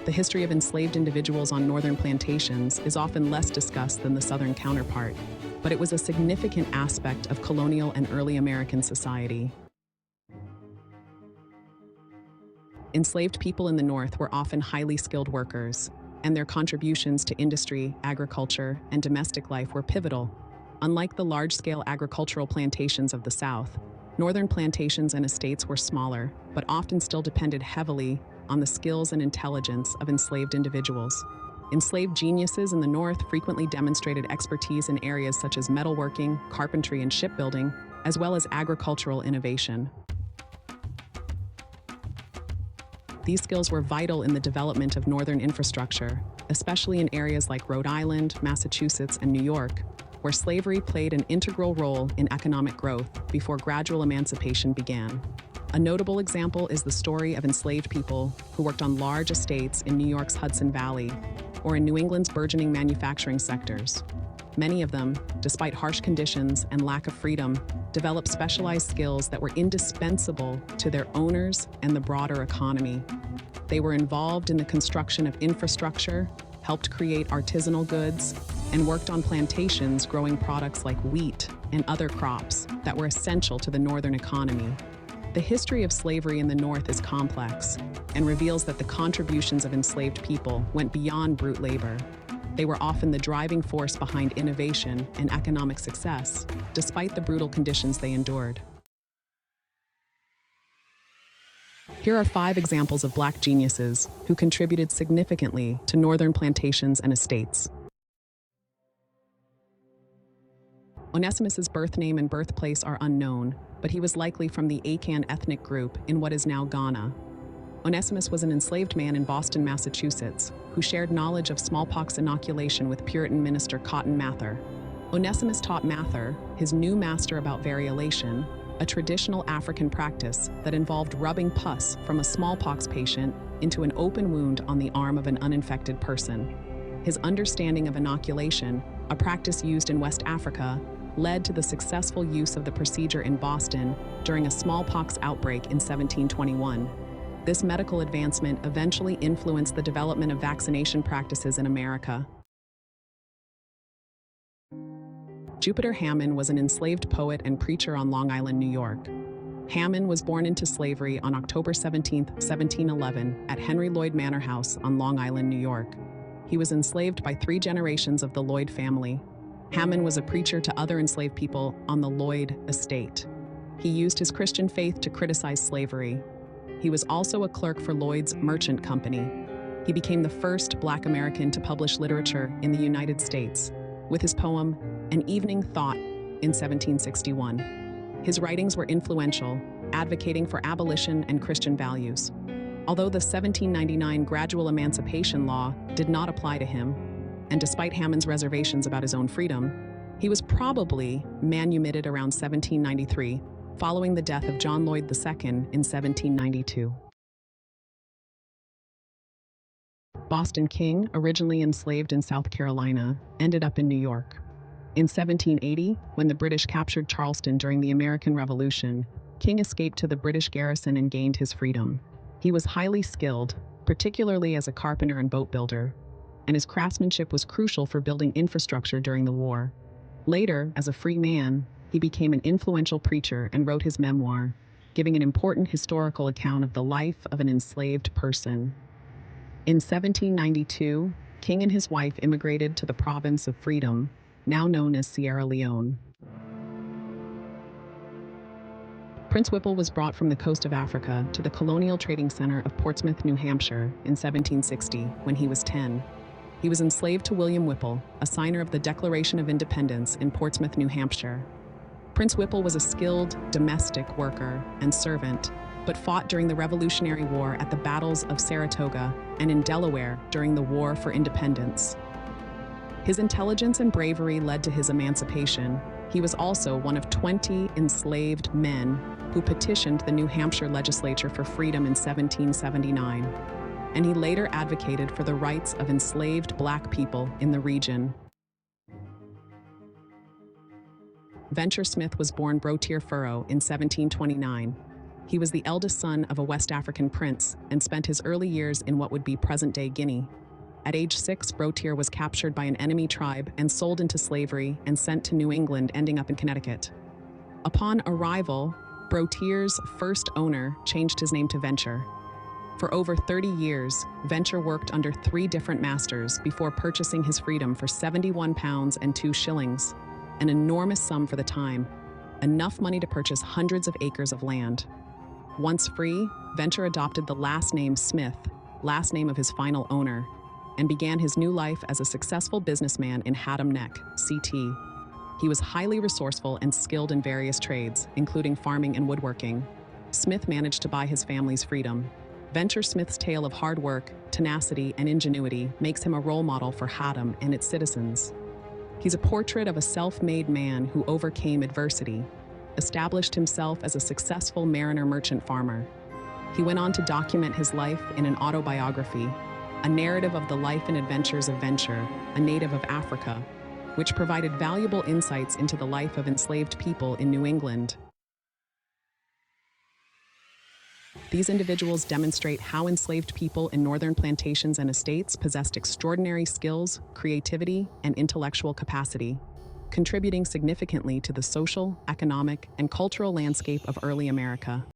The history of enslaved individuals on northern plantations is often less discussed than the southern counterpart, but it was a significant aspect of colonial and early American society. Enslaved people in the North were often highly skilled workers, and their contributions to industry, agriculture, and domestic life were pivotal. Unlike the large-scale agricultural plantations of the South, northern plantations and estates were smaller, but often still depended heavily on the skills and intelligence of enslaved individuals. Enslaved geniuses in the North frequently demonstrated expertise in areas such as metalworking, carpentry, and shipbuilding, as well as agricultural innovation. These skills were vital in the development of northern infrastructure, especially in areas like Rhode Island, Massachusetts, and New York, where slavery played an integral role in economic growth before gradual emancipation began. A notable example is the story of enslaved people who worked on large estates in New York's Hudson Valley or in New England's burgeoning manufacturing sectors. Many of them, despite harsh conditions and lack of freedom, developed specialized skills that were indispensable to their owners and the broader economy. They were involved in the construction of infrastructure, helped create artisanal goods, and worked on plantations growing products like wheat and other crops that were essential to the northern economy. The history of slavery in the North is complex and reveals that the contributions of enslaved people went beyond brute labor. They were often the driving force behind innovation and economic success, despite the brutal conditions they endured. Here are 5 examples of Black geniuses who contributed significantly to northern plantations and estates. Onesimus's birth name and birthplace are unknown, but he was likely from the Akan ethnic group in what is now Ghana. Onesimus was an enslaved man in Boston, Massachusetts, who shared knowledge of smallpox inoculation with Puritan minister Cotton Mather. Onesimus taught Mather, his new master, about variolation, a traditional African practice that involved rubbing pus from a smallpox patient into an open wound on the arm of an uninfected person. His understanding of inoculation, a practice used in West Africa, led to the successful use of the procedure in Boston during a smallpox outbreak in 1721. This medical advancement eventually influenced the development of vaccination practices in America. Jupiter Hammond was an enslaved poet and preacher on Long Island, New York. Hammond was born into slavery on October 17, 1711, at Henry Lloyd Manor House on Long Island, New York. He was enslaved by 3 generations of the Lloyd family. Hammond was a preacher to other enslaved people on the Lloyd estate. He used his Christian faith to criticize slavery. He was also a clerk for Lloyd's Merchant Company. He became the first Black American to publish literature in the United States, with his poem, An Evening Thought, in 1761. His writings were influential, advocating for abolition and Christian values. Although the 1799 gradual emancipation law did not apply to him, and despite Hammond's reservations about his own freedom, he was probably manumitted around 1793, following the death of John Lloyd II in 1792. Boston King, originally enslaved in South Carolina, ended up in New York. In 1780, when the British captured Charleston during the American Revolution, King escaped to the British garrison and gained his freedom. He was highly skilled, particularly as a carpenter and boat builder, and his craftsmanship was crucial for building infrastructure during the war. Later, as a free man, he became an influential preacher and wrote his memoir, giving an important historical account of the life of an enslaved person. In 1792, King and his wife immigrated to the province of Freedom, now known as Sierra Leone. Prince Whipple was brought from the coast of Africa to the colonial trading center of Portsmouth, New Hampshire, in 1760, when he was 10. He was enslaved to William Whipple, a signer of the Declaration of Independence in Portsmouth, New Hampshire. Prince Whipple was a skilled domestic worker and servant, but fought during the Revolutionary War at the battles of Saratoga and in Delaware during the War for Independence. His intelligence and bravery led to his emancipation. He was also one of 20 enslaved men who petitioned the New Hampshire legislature for freedom in 1779, and he later advocated for the rights of enslaved Black people in the region. Venture Smith was born Brottier Furrow in 1729. He was the eldest son of a West African prince and spent his early years in what would be present-day Guinea. At age 6, Brottier was captured by an enemy tribe and sold into slavery and sent to New England, ending up in Connecticut. Upon arrival, Brottier's first owner changed his name to Venture. For over 30 years, Venture worked under 3 different masters before purchasing his freedom for 71 pounds and 2 shillings, an enormous sum for the time, enough money to purchase hundreds of acres of land. Once free, Venture adopted the last name Smith, last name of his final owner, and began his new life as a successful businessman in Haddam Neck, CT. He was highly resourceful and skilled in various trades, including farming and woodworking. Smith managed to buy his family's freedom. Venture Smith's tale of hard work, tenacity, and ingenuity makes him a role model for Haddam and its citizens. He's a portrait of a self-made man who overcame adversity, established himself as a successful mariner merchant farmer. He went on to document his life in an autobiography, a narrative of the life and adventures of Venture, a native of Africa, which provided valuable insights into the life of enslaved people in New England. These individuals demonstrate how enslaved people in northern plantations and estates possessed extraordinary skills, creativity, and intellectual capacity, contributing significantly to the social, economic, and cultural landscape of early America.